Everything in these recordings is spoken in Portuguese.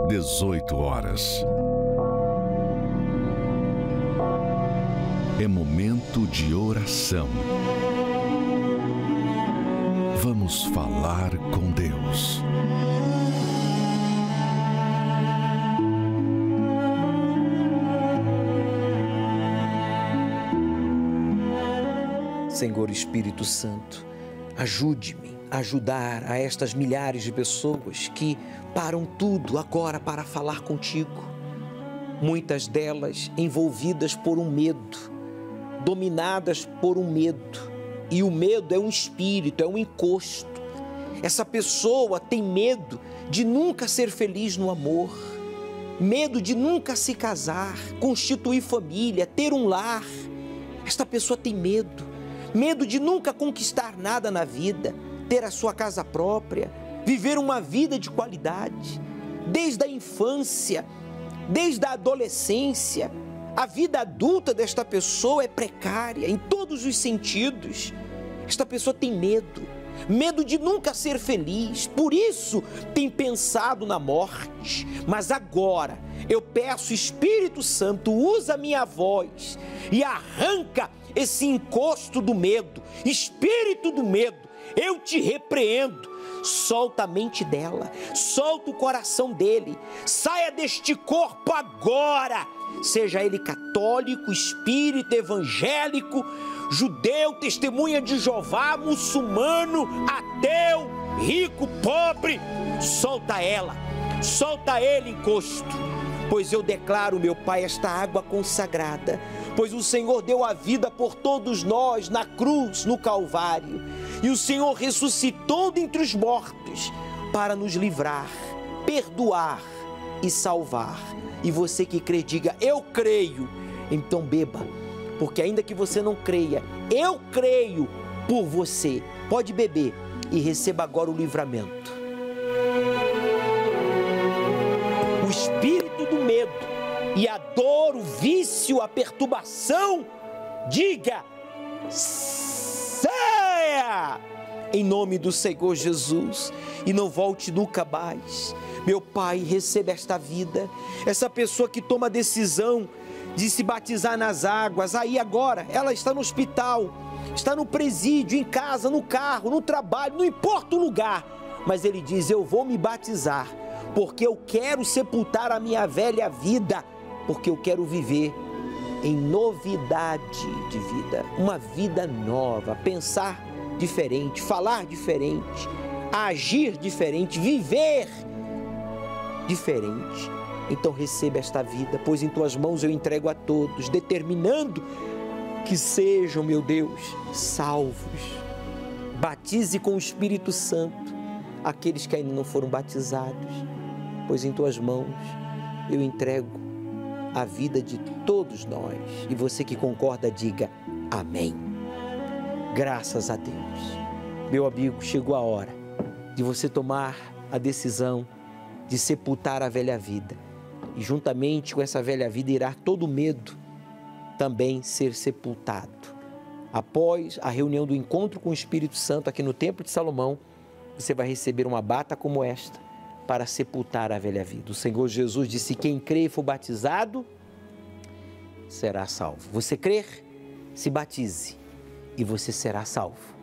18 horas. É momento de oração. Vamos falar com Deus. Senhor Espírito Santo, ajude-me a ajudar a estas milhares de pessoas que param tudo agora para falar contigo. Muitas delas envolvidas por um medo, dominadas por um medo. E o medo é um espírito, é um encosto. Essa pessoa tem medo de nunca ser feliz no amor, medo de nunca se casar, constituir família, ter um lar. Esta pessoa tem medo de nunca conquistar nada na vida, ter a sua casa própria, viver uma vida de qualidade. Desde a infância, desde a adolescência, a vida adulta desta pessoa é precária em todos os sentidos. Esta pessoa tem medo de nunca ser feliz, por isso tem pensado na morte. Mas agora eu peço, Espírito Santo, usa a minha voz e arranca esse encosto do medo. Espírito do medo, eu te repreendo. Solta a mente dela, solta o coração dele, saia deste corpo agora, seja ele católico, espírita, evangélico, judeu, testemunha de Jeová, muçulmano, ateu, rico, pobre. Solta ela, solta ele, encosto, pois eu declaro, meu Pai, esta água consagrada, pois o Senhor deu a vida por todos nós na cruz, no Calvário, e o Senhor ressuscitou dentre os mortos para nos livrar, perdoar e salvar. E você que crê, diga: eu creio. Então beba, porque ainda que você não creia, eu creio por você. Pode beber e receba agora o livramento. O espírito do medo e a dor, o vício, a perturbação, diga: saia! Em nome do Senhor Jesus, e não volte nunca mais. Meu Pai, receba esta vida, essa pessoa que toma a decisão de se batizar nas águas, aí agora ela está no hospital, está no presídio, em casa, no carro, no trabalho, não importa o lugar, mas ele diz: eu vou me batizar, porque eu quero sepultar a minha velha vida, porque eu quero viver em novidade de vida, uma vida nova, pensar diferente, falar diferente, agir diferente, viver diferente. Então receba esta vida, pois em tuas mãos eu entrego a todos, determinando que sejam, meu Deus, salvos. Batize com o Espírito Santo aqueles que ainda não foram batizados, pois em tuas mãos eu entrego a vida de todos nós. E você que concorda, diga amém. Graças a Deus. Meu amigo, chegou a hora de você tomar a decisão de sepultar a velha vida. E juntamente com essa velha vida irá todo o medo também ser sepultado. Após a reunião do encontro com o Espírito Santo aqui no Templo de Salomão, você vai receber uma bata como esta para sepultar a velha vida. O Senhor Jesus disse: quem crê e for batizado será salvo. Você crer? Se batize e você será salvo.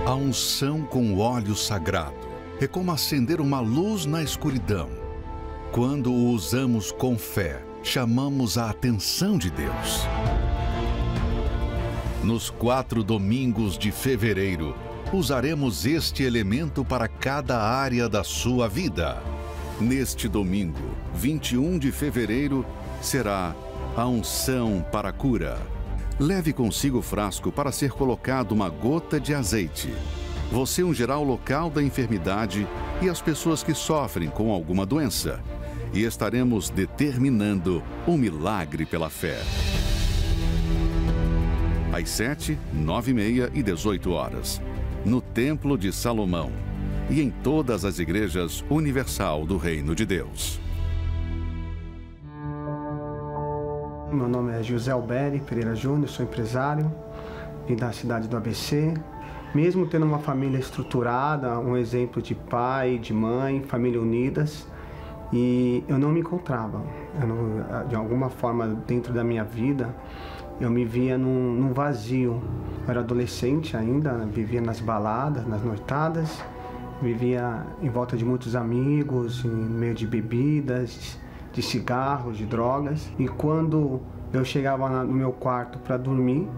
A unção com o óleo sagrado é como acender uma luz na escuridão. Quando o usamos com fé, chamamos a atenção de Deus. Nos 4 domingos de fevereiro, usaremos este elemento para cada área da sua vida. Neste domingo, 21 de fevereiro, será a unção para a cura. Leve consigo o frasco para ser colocado uma gota de azeite. Você ungerá o local da enfermidade e as pessoas que sofrem com alguma doença. E estaremos determinando um milagre pela fé. Às 7, 9h30 e 18 horas, no Templo de Salomão e em todas as igrejas universal do Reino de Deus. Meu nome é José Alberi Pereira Júnior, sou empresário, vim da cidade do ABC. Mesmo tendo uma família estruturada, um exemplo de pai, de mãe, família unidas, e eu não me encontrava. De alguma forma, dentro da minha vida, eu me via num vazio. Eu era adolescente ainda, vivia nas baladas, nas noitadas, vivia em volta de muitos amigos, em meio de bebidas, de cigarros, de drogas. E quando eu chegava no meu quarto para dormir,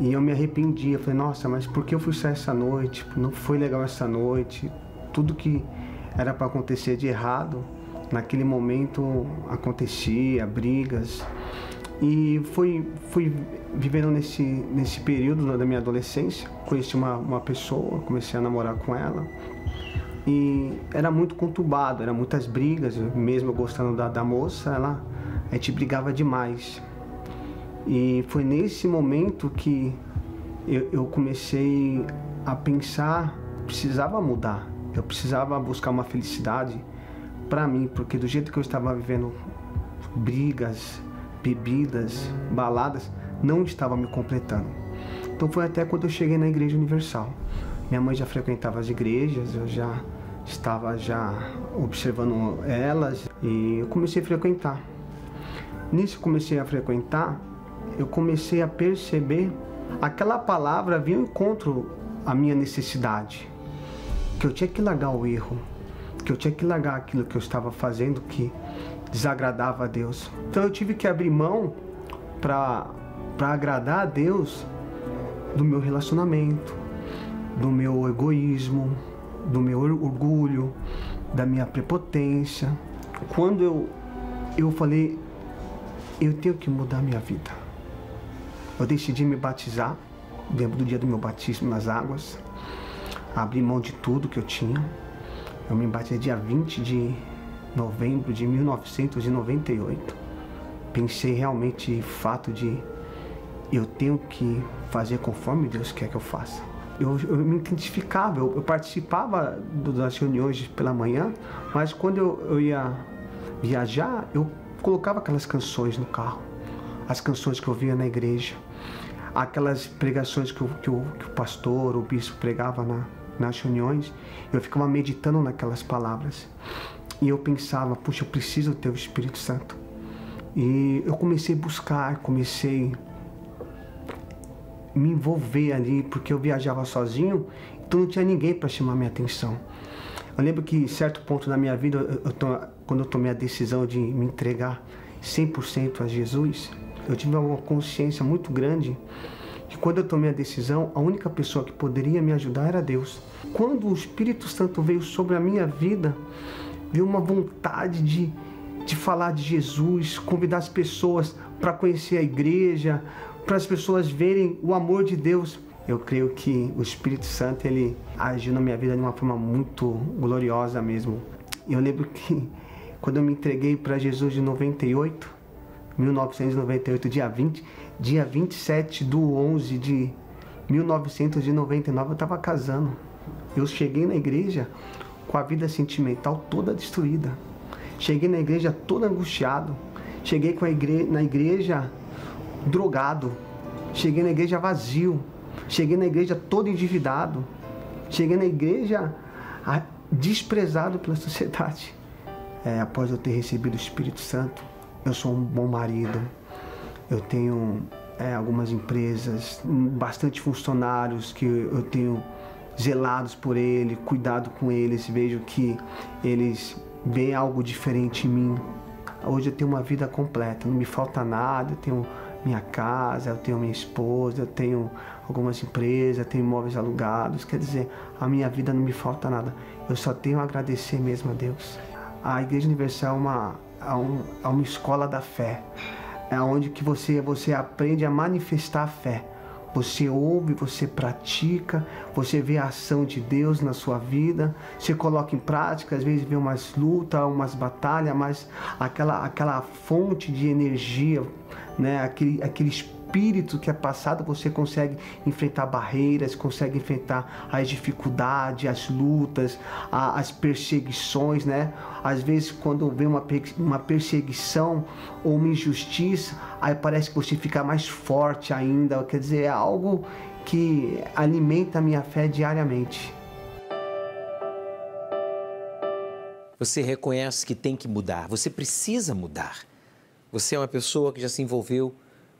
e eu me arrependia, falei, nossa, mas por que eu fui sair essa noite? Não foi legal essa noite. Tudo que era para acontecer de errado, naquele momento acontecia, brigas. E fui vivendo nesse período da minha adolescência, conheci uma pessoa, comecei a namorar com ela. E era muito conturbado, eram muitas brigas, mesmo eu gostando da moça, a gente brigava demais. E foi nesse momento que eu comecei a pensar, precisava mudar, eu precisava buscar uma felicidade para mim, porque do jeito que eu estava vivendo, brigas, bebidas, baladas, não estava me completando. Então foi até quando eu cheguei na Igreja Universal. Minha mãe já frequentava as igrejas, eu já estava observando elas e eu comecei a frequentar. Nisso que comecei a frequentar, eu comecei a perceber aquela palavra vinha ao encontro à minha necessidade, que eu tinha que largar o erro, que eu tinha que largar aquilo que eu estava fazendo que desagradava a Deus. Então eu tive que abrir mão para agradar a Deus do meu relacionamento, do meu egoísmo, do meu orgulho, da minha prepotência. Quando eu falei, eu tenho que mudar minha vida. Eu decidi me batizar, lembro do dia do meu batismo nas águas, abri mão de tudo que eu tinha. Eu me batizei dia 20 de novembro de 1998. Pensei realmente, fato de eu tenho que fazer conforme Deus quer que eu faça. Eu me identificava, eu participava das reuniões pela manhã, mas quando eu ia viajar, eu colocava aquelas canções no carro, as canções que eu via na igreja, aquelas pregações que o pastor, o bispo pregava nas reuniões, eu ficava meditando naquelas palavras. E eu pensava, puxa, eu preciso ter o Espírito Santo. E eu comecei a buscar, comecei me envolver ali, porque eu viajava sozinho, então não tinha ninguém para chamar minha atenção. Eu lembro que em certo ponto da minha vida, quando eu tomei a decisão de me entregar 100% a Jesus, eu tive uma consciência muito grande que quando eu tomei a decisão, a única pessoa que poderia me ajudar era Deus. Quando o Espírito Santo veio sobre a minha vida, veio uma vontade de falar de Jesus, convidar as pessoas para conhecer a igreja, para as pessoas verem o amor de Deus. Eu creio que o Espírito Santo, ele agiu na minha vida de uma forma muito gloriosa mesmo. Eu lembro que quando eu me entreguei para Jesus de 1998, dia 27 de 11 de 1999, eu estava casando. Eu cheguei na igreja com a vida sentimental toda destruída. Cheguei na igreja todo angustiado. Cheguei na igreja drogado. Cheguei na igreja vazio. Cheguei na igreja todo endividado. Cheguei na igreja desprezado pela sociedade. Após eu ter recebido o Espírito Santo, eu sou um bom marido. Eu tenho algumas empresas, bastante funcionários que eu tenho zelados por ele, cuidado com eles, vejo que eles veem algo diferente em mim. Hoje eu tenho uma vida completa, não me falta nada, eu tenho minha casa, eu tenho minha esposa, eu tenho algumas empresas, eu tenho imóveis alugados, quer dizer, a minha vida não me falta nada. Eu só tenho a agradecer mesmo a Deus. A Igreja Universal é uma escola da fé, é onde que você aprende a manifestar a fé. Você ouve, você pratica, você vê a ação de Deus na sua vida, você coloca em prática, às vezes vê umas lutas, umas batalhas, mas aquela fonte de energia, né? aquele espírito espírito que é passado, você consegue enfrentar barreiras, consegue enfrentar as dificuldades, as lutas, as perseguições, né? Às vezes, quando vem uma perseguição ou uma injustiça, aí parece que você fica mais forte ainda. Quer dizer, é algo que alimenta a minha fé diariamente. Você reconhece que tem que mudar, você precisa mudar. Você é uma pessoa que já se envolveu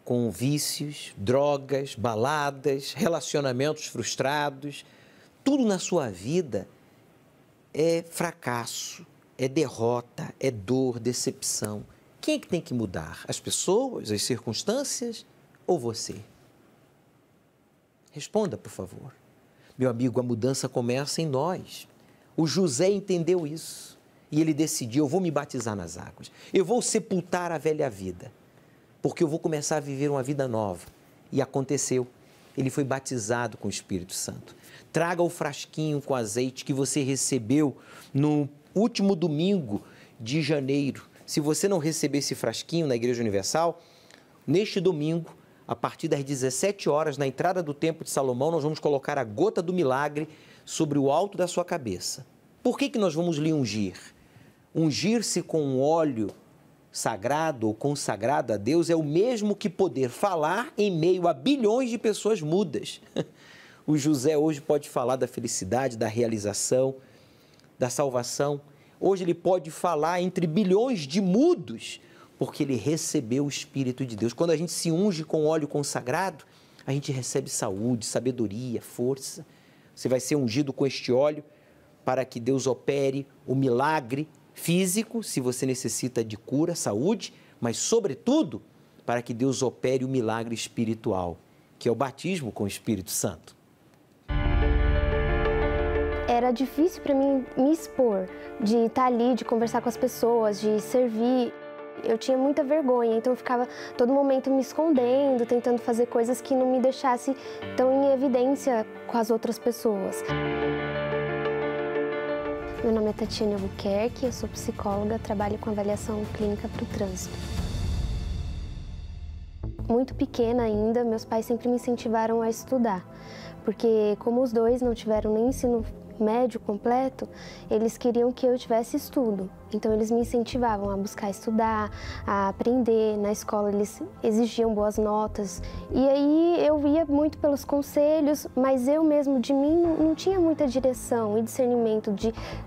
com vícios, drogas, baladas, relacionamentos frustrados. Tudo na sua vida é fracasso, é derrota, é dor, decepção. Quem é que tem que mudar? As pessoas, as circunstâncias ou você? Responda, por favor. Meu amigo, a mudança começa em nós. O José entendeu isso. E ele decidiu, eu vou me batizar nas águas. Eu vou sepultar a velha vida. Porque eu vou começar a viver uma vida nova. E aconteceu. Ele foi batizado com o Espírito Santo. Traga o frasquinho com azeite que você recebeu no último domingo de janeiro. Se você não receber esse frasquinho na Igreja Universal, neste domingo, a partir das 17 horas, na entrada do Templo de Salomão, nós vamos colocar a gota do milagre sobre o alto da sua cabeça. Por que nós vamos lhe ungir? Ungir-se com um óleo sagrado ou consagrado a Deus é o mesmo que poder falar em meio a bilhões de pessoas mudas. O José hoje pode falar da felicidade, da realização, da salvação. Hoje ele pode falar entre bilhões de mudos, porque ele recebeu o Espírito de Deus. Quando a gente se unge com óleo consagrado, a gente recebe saúde, sabedoria, força. Você vai ser ungido com este óleo para que Deus opere o milagre físico, se você necessita de cura, saúde, mas, sobretudo, para que Deus opere o milagre espiritual, que é o batismo com o Espírito Santo. Era difícil para mim me expor, de estar ali, de conversar com as pessoas, de servir. Eu tinha muita vergonha, então eu ficava todo momento me escondendo, tentando fazer coisas que não me deixassem tão em evidência com as outras pessoas. Meu nome é Tatiane Albuquerque, eu sou psicóloga, trabalho com avaliação clínica para o trânsito. Muito pequena ainda, meus pais sempre me incentivaram a estudar, porque como os dois não tiveram nem ensino médio completo, eles queriam que eu tivesse estudo. Então eles me incentivavam a buscar estudar, a aprender. Na escola eles exigiam boas notas. E aí eu ia muito pelos conselhos, mas eu mesmo de mim não tinha muita direção e discernimento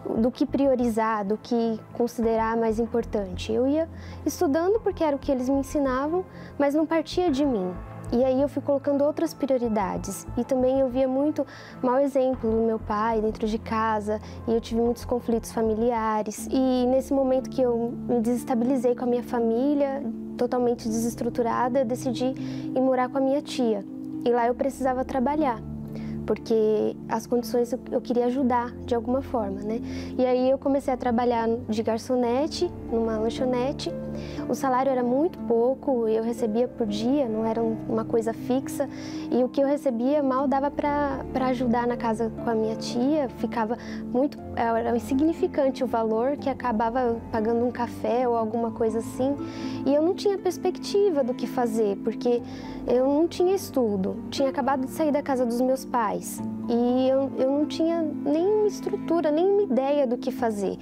do que priorizar, do que considerar mais importante. Eu ia estudando porque era o que eles me ensinavam, mas não partia de mim. E aí eu fui colocando outras prioridades. E também eu via muito mau exemplo do meu pai dentro de casa, e eu tive muitos conflitos familiares. E nesse momento que eu me desestabilizei com a minha família, totalmente desestruturada, eu decidi ir morar com a minha tia. E lá eu precisava trabalhar, porque as condições eu queria ajudar de alguma forma, né? E aí eu comecei a trabalhar de garçonete, numa lanchonete. O salário era muito pouco, eu recebia por dia, não era uma coisa fixa. E o que eu recebia mal dava para ajudar na casa com a minha tia, ficava muito, era insignificante o valor, que acabava pagando um café ou alguma coisa assim. E eu não tinha perspectiva do que fazer, porque eu não tinha estudo, tinha acabado de sair da casa dos meus pais. E eu não tinha nem estrutura, nem uma ideia do que fazer.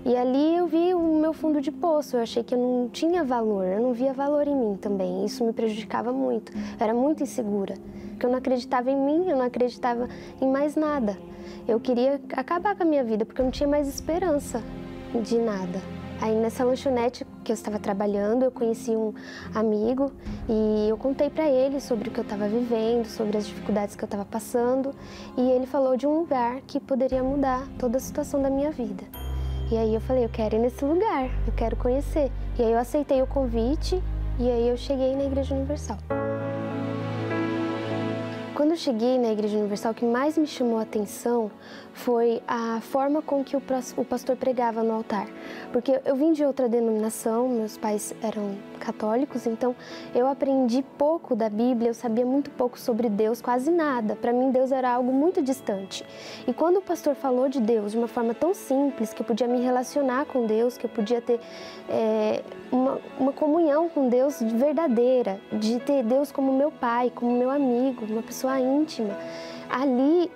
E ali eu vi o meu fundo de poço, eu achei que eu não tinha valor, eu não via valor em mim também. Isso me prejudicava muito, eu era muito insegura, porque eu não acreditava em mim, eu não acreditava em mais nada. Eu queria acabar com a minha vida, porque eu não tinha mais esperança de nada. Aí nessa lanchonete que eu estava trabalhando, eu conheci um amigo e eu contei para ele sobre o que eu estava vivendo, sobre as dificuldades que eu estava passando, e ele falou de um lugar que poderia mudar toda a situação da minha vida. E aí eu falei, eu quero ir nesse lugar, eu quero conhecer. E aí eu aceitei o convite e aí eu cheguei na Igreja Universal. Quando eu cheguei na Igreja Universal, o que mais me chamou a atenção foi a forma com que o pastor pregava no altar. Porque eu vim de outra denominação, meus pais eram católicos, então eu aprendi pouco da Bíblia, eu sabia muito pouco sobre Deus, quase nada. Para mim, Deus era algo muito distante. E quando o pastor falou de Deus de uma forma tão simples, que eu podia me relacionar com Deus, que eu podia ter uma comunhão com Deus verdadeira, de ter Deus como meu pai, como meu amigo, uma pessoa íntima, ali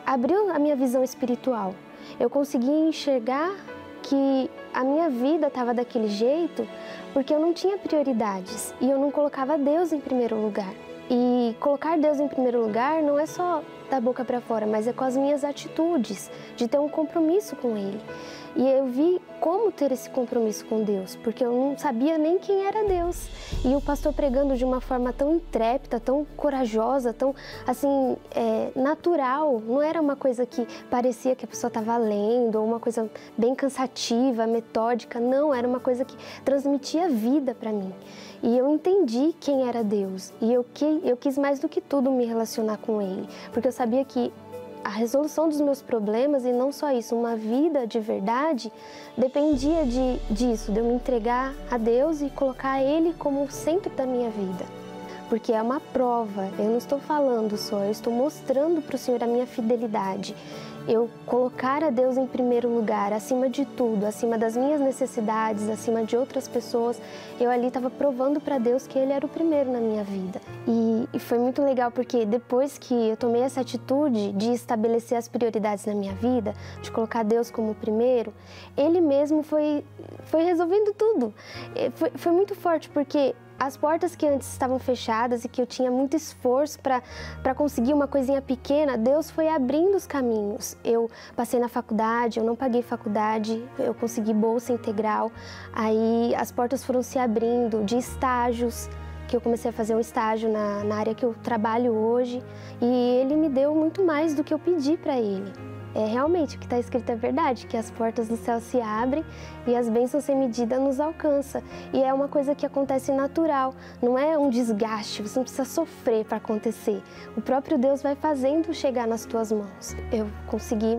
abriu a minha visão espiritual. Eu consegui enxergar que a minha vida estava daquele jeito porque eu não tinha prioridades e eu não colocava Deus em primeiro lugar. E colocar Deus em primeiro lugar não é só da boca para fora, mas é com as minhas atitudes, de ter um compromisso com Ele. E eu vi como ter esse compromisso com Deus, porque eu não sabia nem quem era Deus. E o pastor pregando de uma forma tão intrépida, tão corajosa, tão assim, natural. Não era uma coisa que parecia que a pessoa estava lendo, ou uma coisa bem cansativa, metódica. Não, era uma coisa que transmitia vida para mim. E eu entendi quem era Deus. E eu quis mais do que tudo me relacionar com Ele, porque eu sabia que a resolução dos meus problemas, e não só isso, uma vida de verdade, dependia disso, de eu me entregar a Deus e colocar Ele como o centro da minha vida. Porque é uma prova, eu não estou falando só, eu estou mostrando para o Senhor a minha fidelidade. Eu colocar a Deus em primeiro lugar, acima de tudo, acima das minhas necessidades, acima de outras pessoas, eu ali estava provando para Deus que Ele era o primeiro na minha vida. E foi muito legal porque depois que eu tomei essa atitude de estabelecer as prioridades na minha vida, de colocar Deus como primeiro, Ele mesmo foi resolvendo tudo. Foi muito forte porque as portas que antes estavam fechadas e que eu tinha muito esforço para conseguir uma coisinha pequena, Deus foi abrindo os caminhos. Eu passei na faculdade, eu não paguei faculdade, eu consegui bolsa integral. Aí as portas foram se abrindo de estágios, que eu comecei a fazer um estágio na área que eu trabalho hoje. E Ele me deu muito mais do que eu pedi para Ele. Realmente, o que está escrito é verdade, que as portas do céu se abrem e as bênçãos sem medida nos alcançam. E é uma coisa que acontece natural, não é um desgaste, você não precisa sofrer para acontecer. O próprio Deus vai fazendo chegar nas tuas mãos. Eu consegui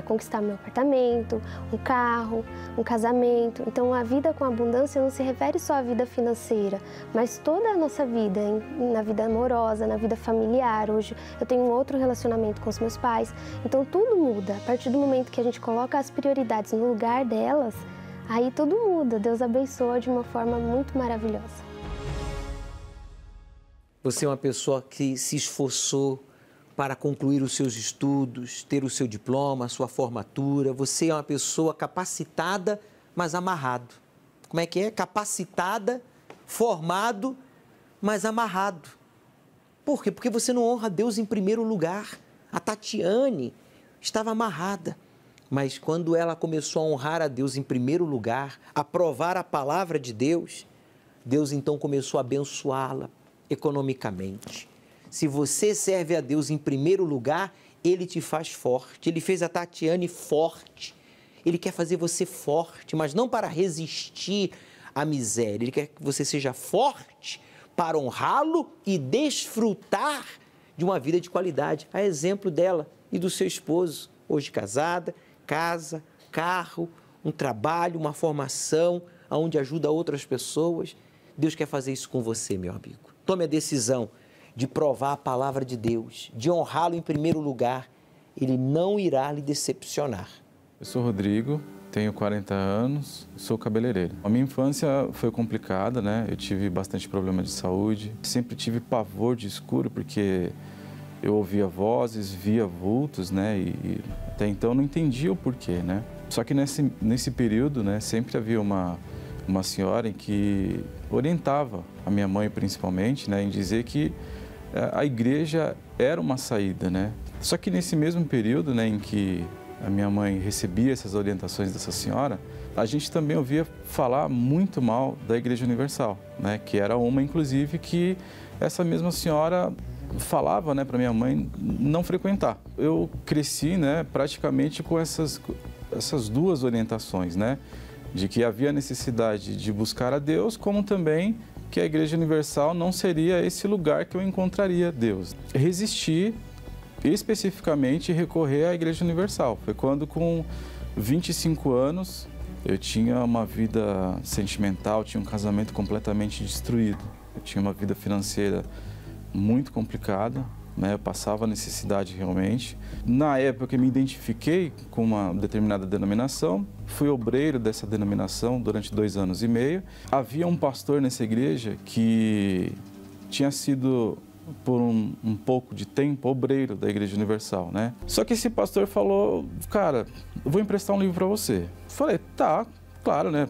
conquistar meu apartamento, um carro, um casamento. Então, a vida com abundância não se refere só à vida financeira, mas toda a nossa vida, na vida amorosa, na vida familiar. Hoje eu tenho um outro relacionamento com os meus pais, então tudo muda. A partir do momento que a gente coloca as prioridades no lugar delas, aí tudo muda. Deus abençoa de uma forma muito maravilhosa. Você é uma pessoa que se esforçou para concluir os seus estudos, ter o seu diploma, a sua formatura. Você é uma pessoa capacitada, mas amarrado. Como é que é? Capacitada, formado, mas amarrado. Por quê? Porque você não honra Deus em primeiro lugar. A Tatiane estava amarrada, mas quando ela começou a honrar a Deus em primeiro lugar, a provar a palavra de Deus, Deus então começou a abençoá-la economicamente. Se você serve a Deus em primeiro lugar, Ele te faz forte. Ele fez a Tatiane forte. Ele quer fazer você forte, mas não para resistir à miséria. Ele quer que você seja forte para honrá-lo e desfrutar de uma vida de qualidade. A exemplo dela e do seu esposo, hoje casada, casa, carro, um trabalho, uma formação, onde ajuda outras pessoas. Deus quer fazer isso com você, meu amigo. Tome a decisão de provar a palavra de Deus, de honrá-lo em primeiro lugar. Ele não irá lhe decepcionar. Eu sou Rodrigo, tenho 40 anos, sou cabeleireiro. A minha infância foi complicada, né? Eu tive bastante problema de saúde, sempre tive pavor de escuro, porque eu ouvia vozes, via vultos, né? E até então não entendia o porquê, né? Só que nesse período, né, sempre havia uma senhora em que orientava a minha mãe, principalmente, né, em dizer que a igreja era uma saída, né? Só que nesse mesmo período, né, em que a minha mãe recebia essas orientações dessa senhora, a gente também ouvia falar muito mal da Igreja Universal, né? Que era uma, inclusive, que essa mesma senhora falava, né, para minha mãe não frequentar. Eu cresci, né, praticamente com essas duas orientações, né, de que havia necessidade de buscar a Deus, como também que a Igreja Universal não seria esse lugar que eu encontraria Deus. Resisti especificamente recorrer à Igreja Universal. Foi quando, com 25 anos, eu tinha uma vida sentimental, tinha um casamento completamente destruído. Eu tinha uma vida financeira muito complicada, né? Eu passava necessidade realmente. Na época, eu me identifiquei com uma determinada denominação, fui obreiro dessa denominação durante 2 anos e meio. Havia um pastor nessa igreja que tinha sido, por um pouco de tempo, obreiro da Igreja Universal, né? Só que esse pastor falou, cara, eu vou emprestar um livro para você. Falei, tá, claro, né?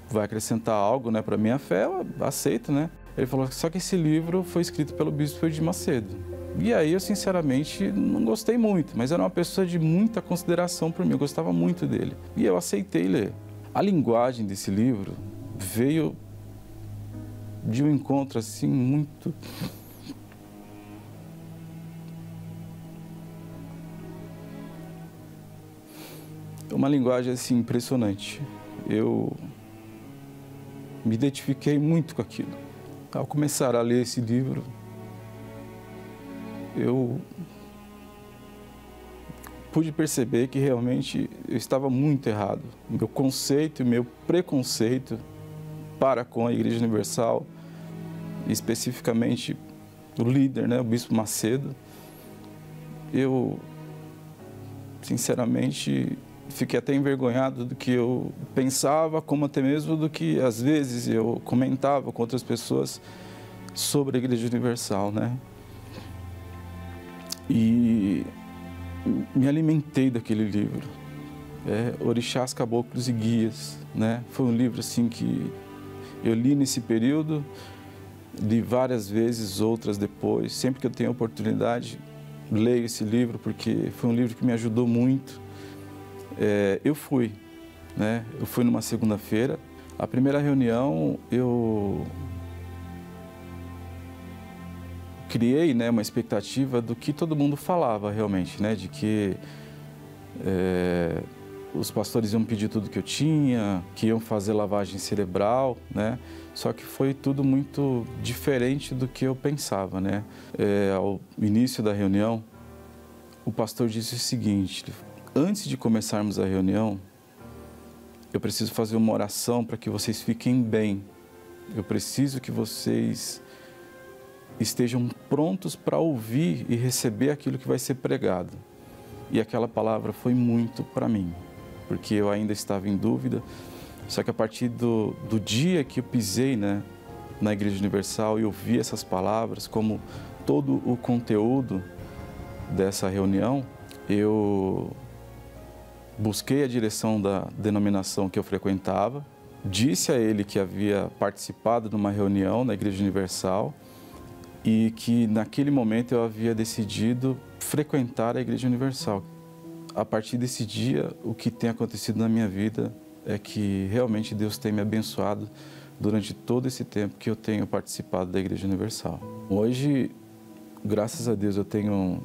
Vai acrescentar algo, né, para minha fé, eu aceito, né? Ele falou, só que esse livro foi escrito pelo bispo de Macedo. E aí eu, sinceramente, não gostei muito, mas era uma pessoa de muita consideração por mim, eu gostava muito dele. E eu aceitei ler. A linguagem desse livro veio de um encontro, assim, muito... Uma linguagem, assim, impressionante. Eu me identifiquei muito com aquilo. Ao começar a ler esse livro, eu pude perceber que realmente eu estava muito errado. Meu conceito, meu preconceito para com a Igreja Universal, especificamente o líder, né, o Bispo Macedo, eu, sinceramente, fiquei até envergonhado do que eu pensava, como até mesmo do que, às vezes, eu comentava com outras pessoas sobre a Igreja Universal, né? E me alimentei daquele livro, Orixás, Caboclos e Guias, né? Foi um livro, assim, que eu li nesse período, li várias vezes, outras depois. Sempre que eu tenho oportunidade, leio esse livro, porque foi um livro que me ajudou muito. Eu fui numa segunda-feira. A primeira reunião eu criei, né, uma expectativa do que todo mundo falava realmente, né, de que os pastores iam pedir tudo que eu tinha, que iam fazer lavagem cerebral, né? Só que foi tudo muito diferente do que eu pensava, né? Ao início da reunião, o pastor disse o seguinte: antes de começarmos a reunião, eu preciso fazer uma oração para que vocês fiquem bem. Eu preciso que vocês estejam prontos para ouvir e receber aquilo que vai ser pregado. E aquela palavra foi muito para mim, porque eu ainda estava em dúvida. Só que a partir do dia que eu pisei, né, na Igreja Universal e ouvi essas palavras, como todo o conteúdo dessa reunião, eu busquei a direção da denominação que eu frequentava, disse a ele que havia participado de uma reunião na Igreja Universal e que naquele momento eu havia decidido frequentar a Igreja Universal. A partir desse dia, o que tem acontecido na minha vida é que realmente Deus tem me abençoado durante todo esse tempo que eu tenho participado da Igreja Universal. Hoje, graças a Deus, eu tenho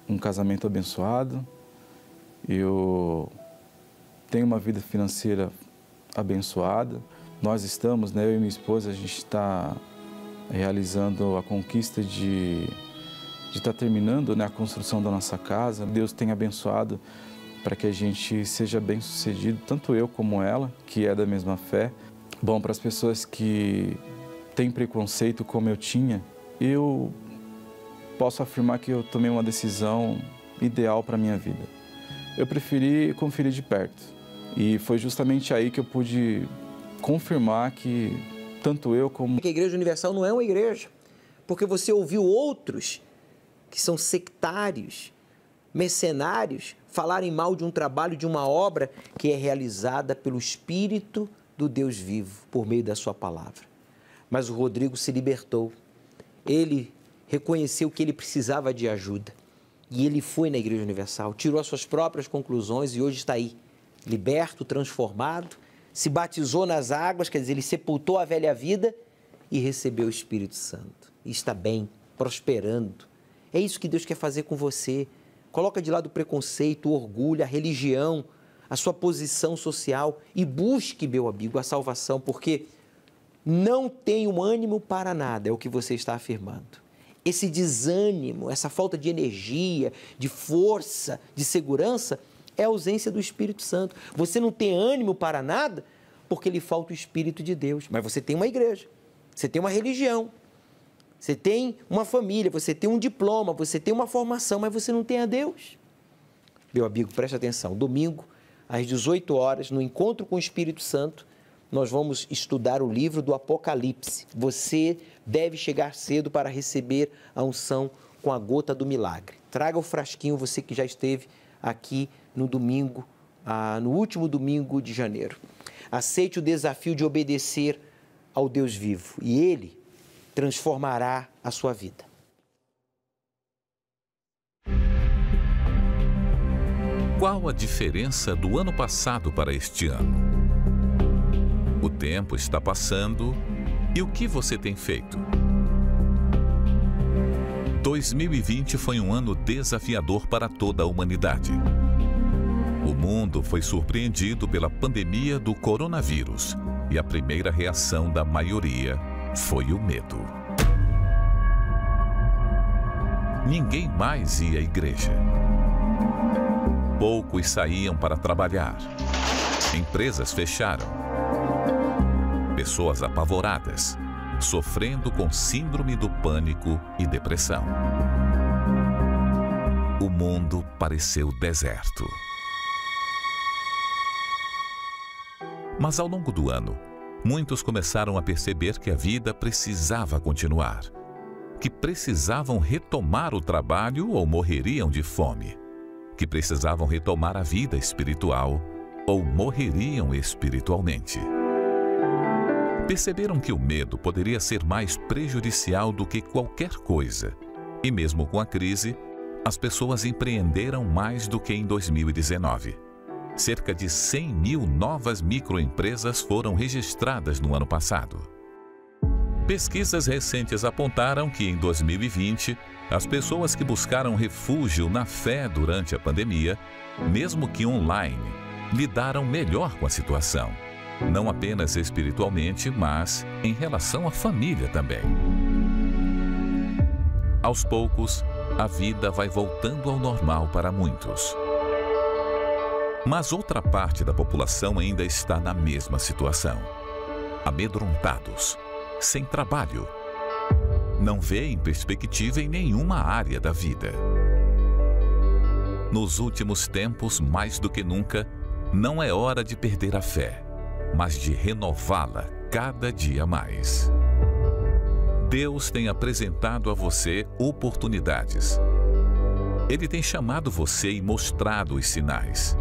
um casamento abençoado, eu tenho uma vida financeira abençoada. Nós estamos, né, eu e minha esposa, a gente está realizando a conquista de estar terminando, né, a construção da nossa casa. Deus tem abençoado para que a gente seja bem-sucedido, tanto eu como ela, que é da mesma fé. Bom, para as pessoas que têm preconceito como eu tinha, eu posso afirmar que eu tomei uma decisão ideal para a minha vida. Eu preferi conferir de perto. E foi justamente aí que eu pude confirmar que tanto eu como... A Igreja Universal não é uma igreja, porque você ouviu outros que são sectários, mercenários, falarem mal de um trabalho, de uma obra que é realizada pelo Espírito do Deus vivo, por meio da sua palavra. Mas o Rodrigo se libertou. Ele reconheceu que ele precisava de ajuda. E ele foi na Igreja Universal, tirou as suas próprias conclusões e hoje está aí, liberto, transformado, se batizou nas águas, quer dizer, ele sepultou a velha vida e recebeu o Espírito Santo. E está bem, prosperando. É isso que Deus quer fazer com você. Coloca de lado o preconceito, o orgulho, a religião, a sua posição social e busque, meu amigo, a salvação, porque Não tenho ânimo para nada, é o que você está afirmando. Esse desânimo, essa falta de energia, de força, de segurança, é a ausência do Espírito Santo. Você não tem ânimo para nada porque lhe falta o Espírito de Deus. Mas você tem uma igreja, você tem uma religião, você tem uma família, você tem um diploma, você tem uma formação, mas você não tem a Deus. Meu amigo, preste atenção. Domingo, às 18 horas, no Encontro com o Espírito Santo, nós vamos estudar o livro do Apocalipse. Você deve chegar cedo para receber a unção com a gota do milagre. Traga o frasquinho, você que já esteve aqui no domingo, no último domingo de janeiro. Aceite o desafio de obedecer ao Deus vivo e Ele transformará a sua vida. Qual a diferença do ano passado para este ano? O tempo está passando e o que você tem feito? 2020 foi um ano desafiador para toda a humanidade. O mundo foi surpreendido pela pandemia do coronavírus e a primeira reação da maioria foi o medo. Ninguém mais ia à igreja. Poucos saíam para trabalhar. Empresas fecharam. Pessoas apavoradas, sofrendo com síndrome do pânico e depressão. O mundo pareceu deserto. Mas ao longo do ano, muitos começaram a perceber que a vida precisava continuar, que precisavam retomar o trabalho ou morreriam de fome, que precisavam retomar a vida espiritual ou morreriam espiritualmente. Perceberam que o medo poderia ser mais prejudicial do que qualquer coisa. E mesmo com a crise, as pessoas empreenderam mais do que em 2019. Cerca de 100 mil novas microempresas foram registradas no ano passado. Pesquisas recentes apontaram que em 2020, as pessoas que buscaram refúgio na fé durante a pandemia, mesmo que online, lidaram melhor com a situação. Não apenas espiritualmente, mas em relação à família também. Aos poucos, a vida vai voltando ao normal para muitos. Mas outra parte da população ainda está na mesma situação. Amedrontados, sem trabalho. Não veem perspectiva em nenhuma área da vida. Nos últimos tempos, mais do que nunca, não é hora de perder a fé, mas de renová-la cada dia mais. Deus tem apresentado a você oportunidades. Ele tem chamado você e mostrado os sinais.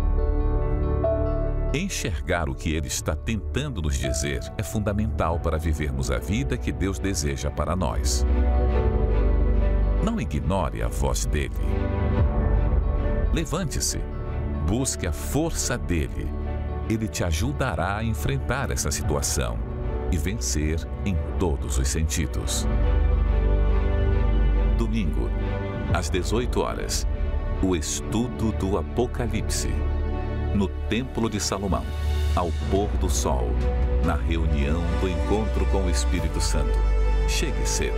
Enxergar o que Ele está tentando nos dizer é fundamental para vivermos a vida que Deus deseja para nós. Não ignore a voz dEle. Levante-se, busque a força dEle. Ele te ajudará a enfrentar essa situação e vencer em todos os sentidos. Domingo, às 18 horas, o estudo do Apocalipse, no Templo de Salomão, ao pôr do sol, na reunião do encontro com o Espírito Santo. Chegue cedo.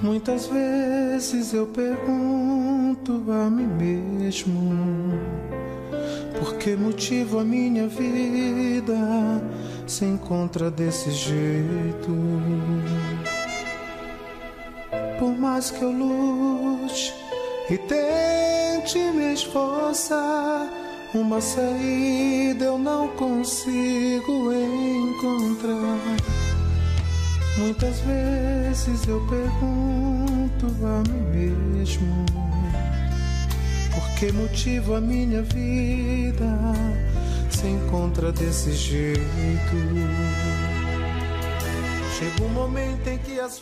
Muitas vezes eu pergunto a mim mesmo: por que motivo a minha vida se encontra desse jeito? Por mais que eu lute e tente me esforçar, uma saída eu não consigo encontrar. Muitas vezes eu pergunto a mim mesmo: por que motivo a minha vida se encontra desse jeito? Chega um momento em que as